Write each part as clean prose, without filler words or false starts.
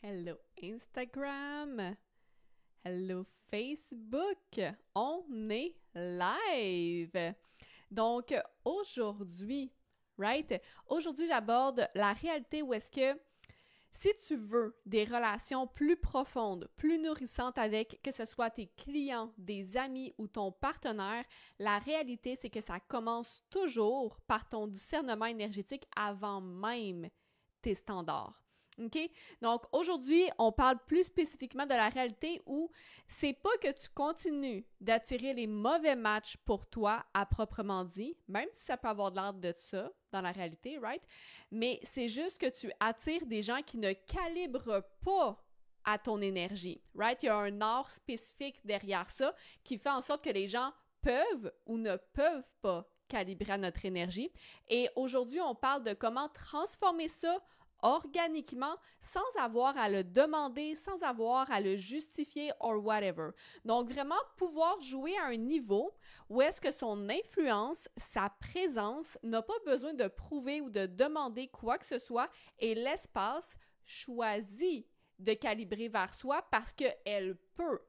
Hello Instagram, hello Facebook, on est live. Donc aujourd'hui, Aujourd'hui j'aborde la réalité où est-ce que si tu veux des relations plus profondes, plus nourrissantes avec que ce soit tes clients, des amis ou ton partenaire, la réalité c'est que ça commence toujours par ton discernement énergétique avant même tes standards. OK? Donc, aujourd'hui, on parle plus spécifiquement de la réalité où c'est pas que tu continues d'attirer les mauvais matchs pour toi à proprement dit, même si ça peut avoir l'air de ça dans la réalité, right? Mais c'est juste que tu attires des gens qui ne calibrent pas à ton énergie, right? Il y a un art spécifique derrière ça qui fait en sorte que les gens peuvent ou ne peuvent pas calibrer à notre énergie. Et aujourd'hui, on parle de comment transformer ça organiquement, sans avoir à le demander, sans avoir à le justifier or whatever. Donc, vraiment pouvoir jouer à un niveau où est-ce que son influence, sa présence n'a pas besoin de prouver ou de demander quoi que ce soit et l'espace choisit de calibrer vers soi parce qu'elle peut.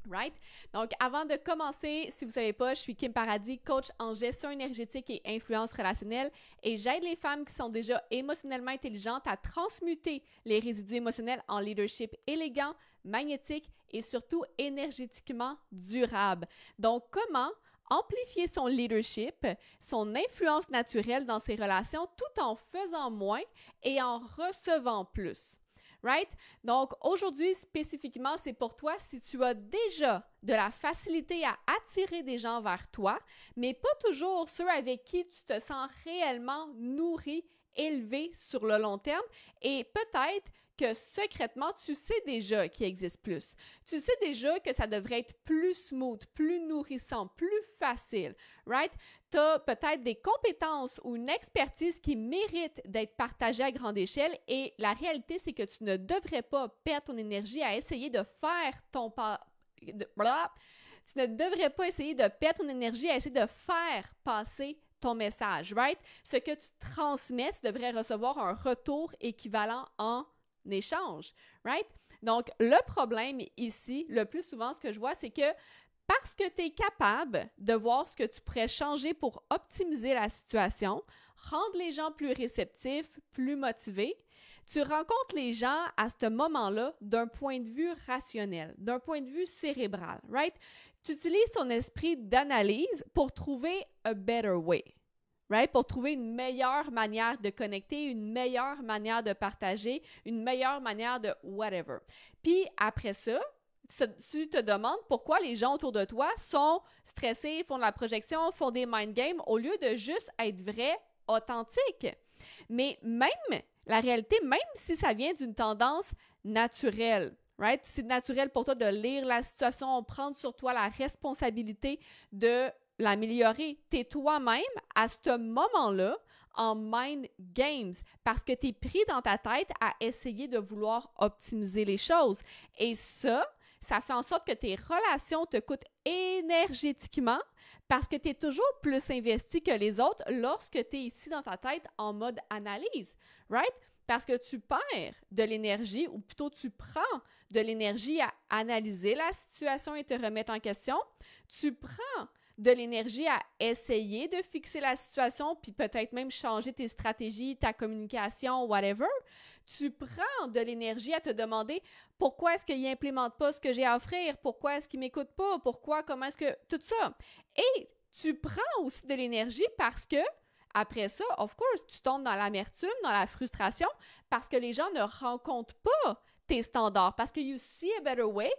Right? Donc, avant de commencer, si vous ne savez pas, je suis Kim Paradis, coach en gestion énergétique et influence relationnelle et j'aide les femmes qui sont déjà émotionnellement intelligentes à transmuter les résidus émotionnels en leadership élégant, magnétique et surtout énergétiquement durable. Donc, comment amplifier son leadership, son influence naturelle dans ses relations tout en faisant moins et en recevant plus. Right? Donc, aujourd'hui, spécifiquement, c'est pour toi si tu as déjà de la facilité à attirer des gens vers toi, mais pas toujours ceux avec qui tu te sens réellement nourri, élevé sur le long terme et peut-être que secrètement, tu sais déjà qu'il existe plus. Tu sais déjà que ça devrait être plus smooth, plus nourrissant, plus facile, right? Tu as peut-être des compétences ou une expertise qui mérite d'être partagée à grande échelle et la réalité, c'est que tu ne devrais pas perdre ton énergie à essayer de faire ton tu ne devrais pas essayer de perdre ton énergie à essayer de faire passer ton message, right? Ce que tu transmets, tu devrais recevoir un retour équivalent en échange, right? Donc, le problème ici, le plus souvent, ce que je vois, c'est que parce que tu es capable de voir ce que tu pourrais changer pour optimiser la situation, rendre les gens plus réceptifs, plus motivés, tu rencontres les gens à ce moment-là d'un point de vue rationnel, d'un point de vue cérébral, right? Tu utilises ton esprit d'analyse pour trouver a better way. Right? Pour trouver une meilleure manière de connecter, une meilleure manière de partager, une meilleure manière de whatever. Puis après ça, tu te demandes pourquoi les gens autour de toi sont stressés, font de la projection, font des mind games au lieu de juste être vrais, authentiques. Mais même, la réalité, même si ça vient d'une tendance naturelle, right? C'est naturel pour toi de lire la situation, prendre sur toi la responsabilité de l'améliorer. Tu es toi-même à ce moment-là en mind games parce que tu es pris dans ta tête à essayer de vouloir optimiser les choses. Et ça fait en sorte que tes relations te coûtent énergétiquement parce que tu es toujours plus investi que les autres lorsque tu es ici dans ta tête en mode analyse, right? Parce que tu perds de l'énergie, ou plutôt tu prends de l'énergie à analyser la situation et te remettre en question. Tu prends de l'énergie à essayer de fixer la situation, puis peut-être même changer tes stratégies, ta communication, whatever. Tu prends de l'énergie à te demander pourquoi est-ce qu'il n'implémente pas ce que j'ai à offrir, pourquoi est-ce qu'il ne m'écoute pas, pourquoi, comment est-ce que... Tout ça. Et tu prends aussi de l'énergie parce que après ça, of course, tu tombes dans l'amertume, dans la frustration, parce que les gens ne rencontrent pas tes standards, parce que you see a better way,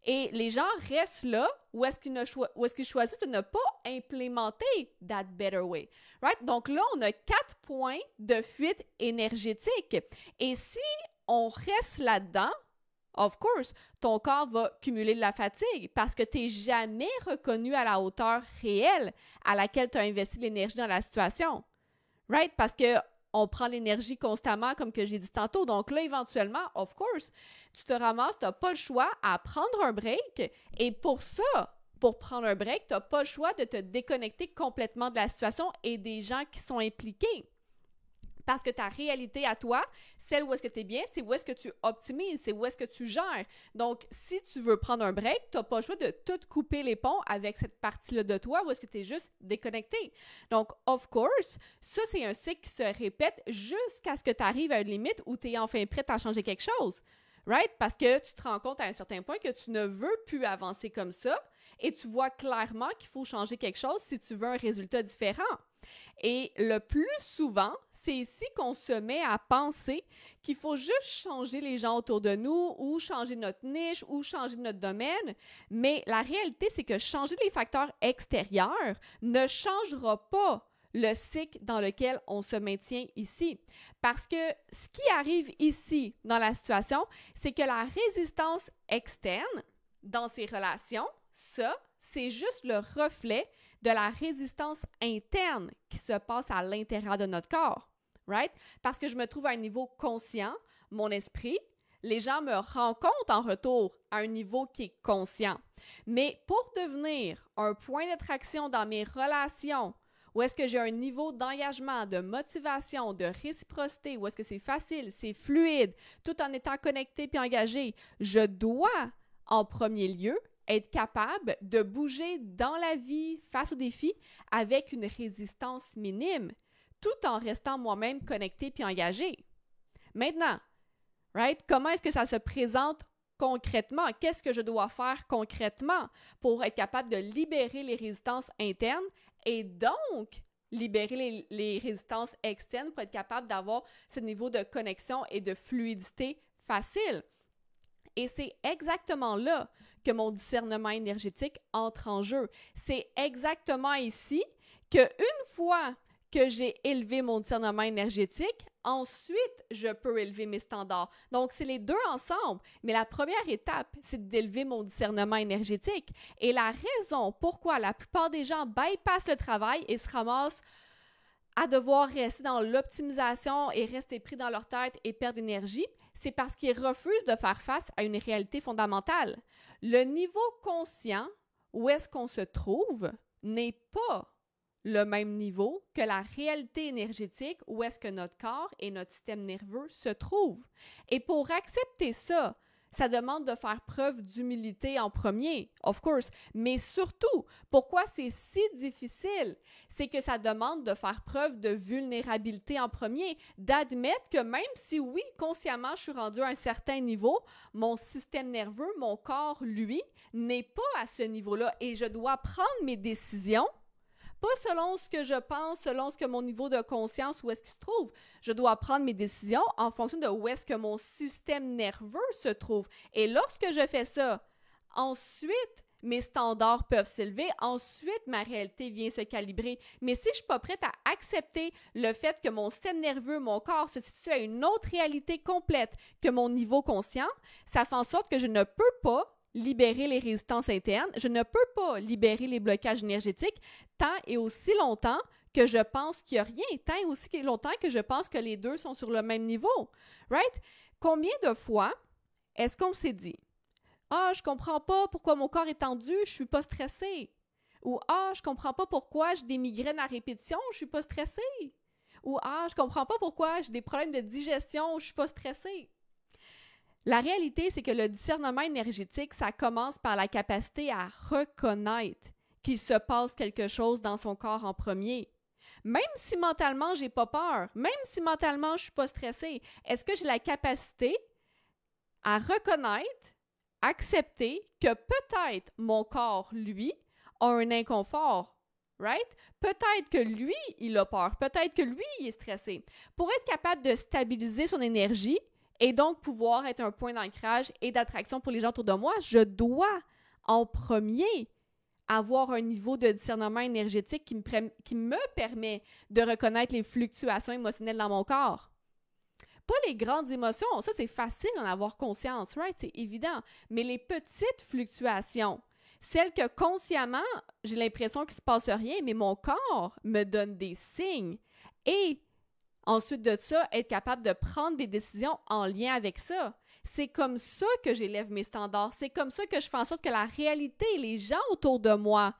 et les gens restent là où est-ce qu'ils choisissent de ne pas implémenter that better way. Right? Donc là, on a 4 points de fuite énergétique. Et si on reste là-dedans, of course, ton corps va cumuler de la fatigue parce que tu n'es jamais reconnu à la hauteur réelle à laquelle tu as investi de l'énergie dans la situation. Right? Parce que on prend l'énergie constamment, comme que j'ai dit tantôt. Donc là, éventuellement, of course, tu te ramasses, tu n'as pas le choix à prendre un break. Et pour ça, pour prendre un break, tu n'as pas le choix de te déconnecter complètement de la situation et des gens qui sont impliqués. Parce que ta réalité à toi, celle où est-ce que tu es bien, c'est où est-ce que tu optimises, c'est où est-ce que tu gères. Donc, si tu veux prendre un break, tu n'as pas le choix de tout couper les ponts avec cette partie-là de toi où est-ce que tu es juste déconnecté. Donc, of course, ça, c'est un cycle qui se répète jusqu'à ce que tu arrives à une limite où tu es enfin prête à changer quelque chose. Right? Parce que tu te rends compte à un certain point que tu ne veux plus avancer comme ça et tu vois clairement qu'il faut changer quelque chose si tu veux un résultat différent. Et le plus souvent, c'est ici qu'on se met à penser qu'il faut juste changer les gens autour de nous ou changer notre niche ou changer notre domaine. Mais la réalité, c'est que changer les facteurs extérieurs ne changera pas le cycle dans lequel on se maintient ici. Parce que ce qui arrive ici dans la situation, c'est que la résistance externe dans ces relations, ça, c'est juste le reflet de la résistance interne qui se passe à l'intérieur de notre corps, right? Parce que je me trouve à un niveau conscient, mon esprit, les gens me rencontrent en retour à un niveau qui est conscient. Mais pour devenir un point d'attraction dans mes relations, où est-ce que j'ai un niveau d'engagement, de motivation, de réciprocité, où est-ce que c'est facile, c'est fluide, tout en étant connecté puis engagé, je dois, en premier lieu, être capable de bouger dans la vie face aux défis avec une résistance minime, tout en restant moi-même connecté puis engagé. Maintenant, right, comment est-ce que ça se présente concrètement? Qu'est-ce que je dois faire concrètement pour être capable de libérer les résistances internes et donc libérer les résistances externes pour être capable d'avoir ce niveau de connexion et de fluidité facile? Et c'est exactement là que mon discernement énergétique entre en jeu. C'est exactement ici qu'une fois que j'ai élevé mon discernement énergétique, ensuite, je peux élever mes standards. Donc, c'est les deux ensemble. Mais la première étape, c'est d'élever mon discernement énergétique. Et la raison pourquoi la plupart des gens bypassent le travail et se ramassent à devoir rester dans l'optimisation et rester pris dans leur tête et perdre d'énergie, c'est parce qu'ils refusent de faire face à une réalité fondamentale. Le niveau conscient où est-ce qu'on se trouve n'est pas le même niveau que la réalité énergétique où est-ce que notre corps et notre système nerveux se trouvent. Et pour accepter ça, ça demande de faire preuve d'humilité en premier, of course, mais surtout, pourquoi c'est si difficile? C'est que ça demande de faire preuve de vulnérabilité en premier, d'admettre que même si oui, consciemment, je suis rendu à un certain niveau, mon système nerveux, mon corps, lui, n'est pas à ce niveau-là et je dois prendre mes décisions pas selon ce que je pense, selon ce que mon niveau de conscience, où est-ce qu'il se trouve. Je dois prendre mes décisions en fonction de où est-ce que mon système nerveux se trouve. Et lorsque je fais ça, ensuite, mes standards peuvent s'élever. Ensuite, ma réalité vient se calibrer. Mais si je ne suis pas prête à accepter le fait que mon système nerveux, mon corps se situe à une autre réalité complète que mon niveau conscient, ça fait en sorte que je ne peux pas libérer les résistances internes, je ne peux pas libérer les blocages énergétiques tant et aussi longtemps que je pense qu'il n'y a rien, tant et aussi longtemps que je pense que les deux sont sur le même niveau. Right? Combien de fois est-ce qu'on s'est dit « Ah, je comprends pas pourquoi mon corps est tendu, je suis pas stressé. » Ou « Ah, je comprends pas pourquoi j'ai des migraines à répétition, je suis pas stressé. » Ou « Ah, je comprends pas pourquoi j'ai des problèmes de digestion, je suis pas stressé. » La réalité, c'est que le discernement énergétique, ça commence par la capacité à reconnaître qu'il se passe quelque chose dans son corps en premier. Même si mentalement, j'ai pas peur, même si mentalement, je suis pas stressée, est-ce que j'ai la capacité à reconnaître, accepter que peut-être mon corps, lui, a un inconfort, right? Peut-être que lui, il a peur, peut-être que lui, il est stressé. Pour être capable de stabiliser son énergie, et donc pouvoir être un point d'ancrage et d'attraction pour les gens autour de moi, je dois en premier avoir un niveau de discernement énergétique qui me permet de reconnaître les fluctuations émotionnelles dans mon corps. Pas les grandes émotions, ça c'est facile d'en avoir conscience, right? C'est évident. Mais les petites fluctuations, celles que consciemment, j'ai l'impression qu'il ne se passe rien, mais mon corps me donne des signes. Et ensuite de ça, être capable de prendre des décisions en lien avec ça. C'est comme ça que j'élève mes standards. C'est comme ça que je fais en sorte que la réalité, les gens autour de moi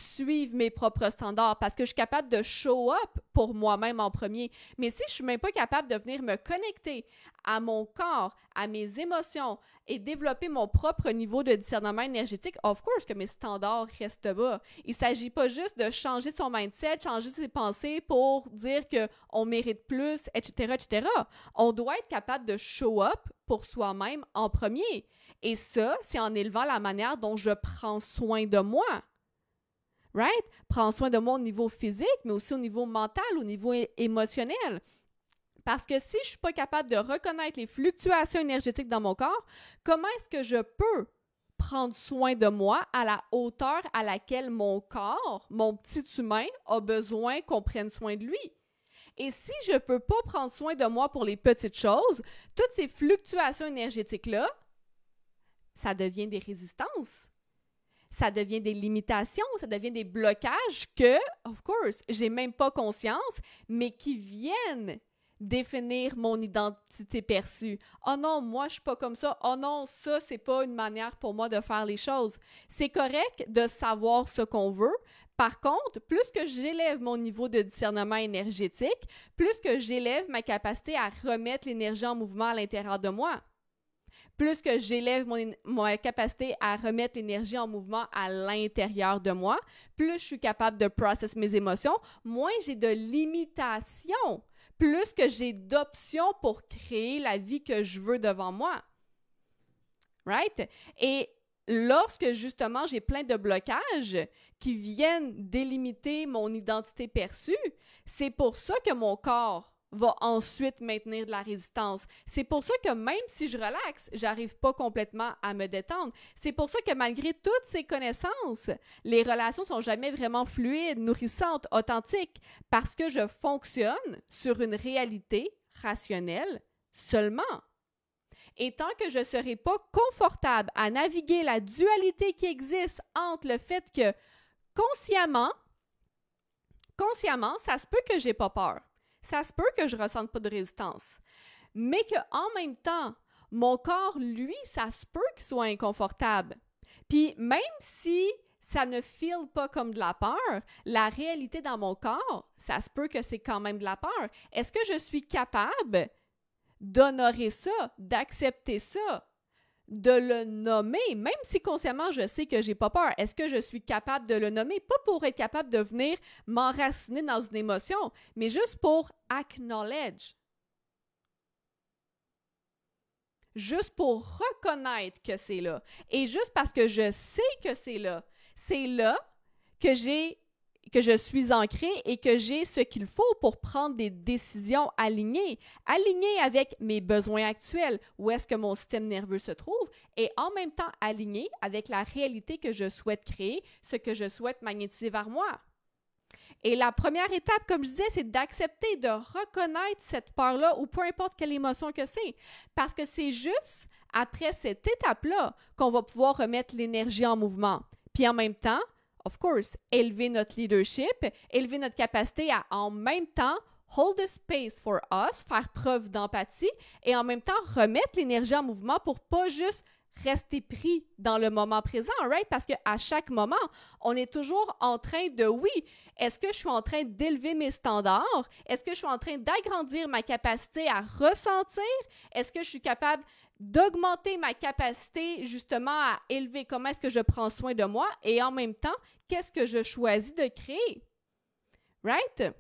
suivre mes propres standards parce que je suis capable de show up pour moi-même en premier. Mais si je suis même pas capable de venir me connecter à mon corps, à mes émotions et développer mon propre niveau de discernement énergétique, of course que mes standards restent bas. Il s'agit pas juste de changer son mindset, changer ses pensées pour dire qu'on mérite plus, etc., etc. On doit être capable de show up pour soi-même en premier. Et ça, c'est en élevant la manière dont je prends soin de moi. Right? Prends soin de moi au niveau physique, mais aussi au niveau mental, au niveau émotionnel. Parce que si je ne suis pas capable de reconnaître les fluctuations énergétiques dans mon corps, comment est-ce que je peux prendre soin de moi à la hauteur à laquelle mon corps, mon petit humain, a besoin qu'on prenne soin de lui? Et si je ne peux pas prendre soin de moi pour les petites choses, toutes ces fluctuations énergétiques-là, ça devient des résistances. Ça devient des limitations, ça devient des blocages que, of course, j'ai même pas conscience, mais qui viennent définir mon identité perçue. Oh non, moi je suis pas comme ça. Oh non, ça c'est pas une manière pour moi de faire les choses. C'est correct de savoir ce qu'on veut. Par contre, plus que j'élève mon niveau de discernement énergétique, plus que j'élève ma capacité à remettre l'énergie en mouvement à l'intérieur de moi. Plus que j'élève ma capacité à remettre l'énergie en mouvement à l'intérieur de moi, plus je suis capable de processer mes émotions, moins j'ai de limitations, plus que j'ai d'options pour créer la vie que je veux devant moi. Right? Et lorsque justement j'ai plein de blocages qui viennent délimiter mon identité perçue, c'est pour ça que mon corps va ensuite maintenir de la résistance. C'est pour ça que même si je relaxe, j'arrive pas complètement à me détendre. C'est pour ça que malgré toutes ces connaissances, les relations sont jamais vraiment fluides, nourrissantes, authentiques, parce que je fonctionne sur une réalité rationnelle seulement. Et tant que je ne serai pas confortable à naviguer la dualité qui existe entre le fait que consciemment, ça se peut que j'ai pas peur. Ça se peut que je ne ressente pas de résistance, mais qu'en même temps, mon corps, lui, ça se peut qu'il soit inconfortable. Puis même si ça ne file pas comme de la peur, la réalité dans mon corps, ça se peut que c'est quand même de la peur. Est-ce que je suis capable d'honorer ça, d'accepter ça, de le nommer, même si consciemment je sais que j'ai pas peur? Est-ce que je suis capable de le nommer? Pas pour être capable de venir m'enraciner dans une émotion, mais juste pour acknowledge. Juste pour reconnaître que c'est là. Et juste parce que je sais que c'est là que je suis ancrée et que j'ai ce qu'il faut pour prendre des décisions alignées avec mes besoins actuels, où est-ce que mon système nerveux se trouve, et en même temps alignées avec la réalité que je souhaite créer, ce que je souhaite magnétiser vers moi. Et la première étape, comme je disais, c'est d'accepter, de reconnaître cette peur-là ou peu importe quelle émotion que c'est. Parce que c'est juste après cette étape-là qu'on va pouvoir remettre l'énergie en mouvement. Puis en même temps, of course, élever notre leadership, élever notre capacité à en même temps hold the space for us, faire preuve d'empathie et en même temps remettre l'énergie en mouvement pour pas juste rester pris dans le moment présent, right? Parce qu'à chaque moment, on est toujours en train de, oui, est-ce que je suis en train d'élever mes standards? Est-ce que je suis en train d'agrandir ma capacité à ressentir? Est-ce que je suis capable d'augmenter ma capacité justement à élever comment est-ce que je prends soin de moi? Et en même temps, qu'est-ce que je choisis de créer? Right?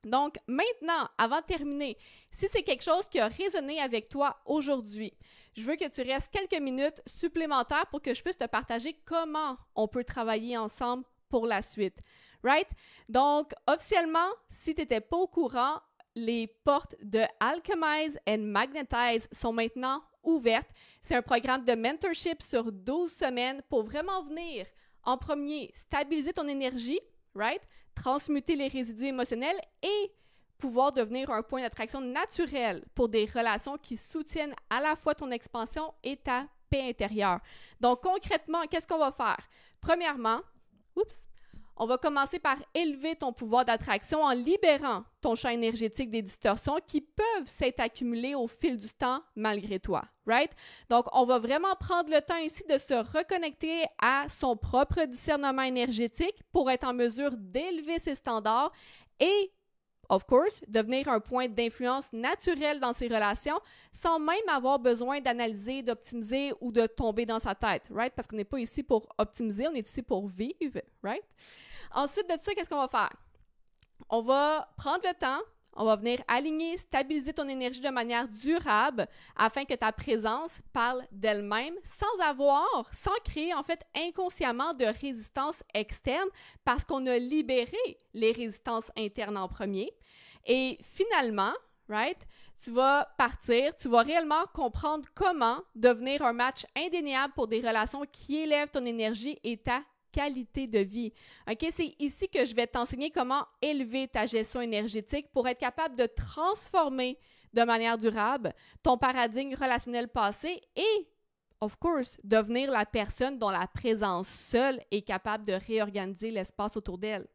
Donc, maintenant, avant de terminer, si c'est quelque chose qui a résonné avec toi aujourd'hui, je veux que tu restes quelques minutes supplémentaires pour que je puisse te partager comment on peut travailler ensemble pour la suite. Right? Donc, officiellement, si tu n'étais pas au courant, les portes de Alchemize and Magnetize sont maintenant ouvertes. C'est un programme de mentorship sur 12 semaines pour vraiment venir, en premier, stabiliser ton énergie, right? Transmuter les résidus émotionnels et pouvoir devenir un point d'attraction naturel pour des relations qui soutiennent à la fois ton expansion et ta paix intérieure. Donc, concrètement, qu'est-ce qu'on va faire? Premièrement, on va commencer par élever ton pouvoir d'attraction en libérant ton champ énergétique des distorsions qui peuvent s'être accumulées au fil du temps malgré toi, right? Donc, on va vraiment prendre le temps ici de se reconnecter à son propre discernement énergétique pour être en mesure d'élever ses standards et of course, devenir un point d'influence naturel dans ses relations sans même avoir besoin d'analyser, d'optimiser ou de tomber dans sa tête, right? Parce qu'on n'est pas ici pour optimiser, on est ici pour vivre, right? Ensuite de ça, qu'est-ce qu'on va faire? On va prendre le temps, on va venir aligner, stabiliser ton énergie de manière durable afin que ta présence parle d'elle-même sans créer en fait inconsciemment de résistance externe parce qu'on a libéré les résistances internes en premier. Et finalement, right, tu vas partir, tu vas réellement comprendre comment devenir un match indéniable pour des relations qui élèvent ton énergie et ta qualité de vie. OK? C'est ici que je vais t'enseigner comment élever ta gestion énergétique pour être capable de transformer de manière durable ton paradigme relationnel passé et, of course, devenir la personne dont la présence seule est capable de réorganiser l'espace autour d'elle.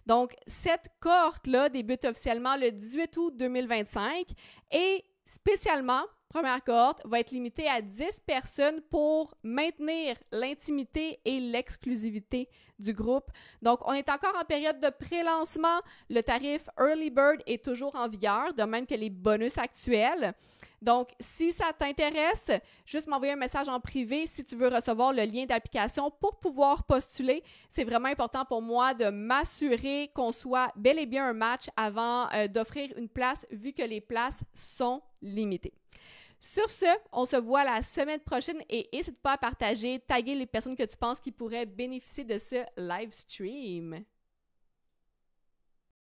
Donc, cette cohorte-là débute officiellement le 18 août 2025 et spécialement, première cohorte va être limitée à 10 personnes pour maintenir l'intimité et l'exclusivité du groupe. Donc, on est encore en période de pré-lancement. Le tarif Early Bird est toujours en vigueur, de même que les bonus actuels. Donc, si ça t'intéresse, juste m'envoyer un message en privé si tu veux recevoir le lien d'application pour pouvoir postuler. C'est vraiment important pour moi de m'assurer qu'on soit bel et bien un match avant d'offrir une place vu que les places sont limitées. Sur ce, on se voit la semaine prochaine et n'hésite pas à partager, taguer les personnes que tu penses qui pourraient bénéficier de ce live stream.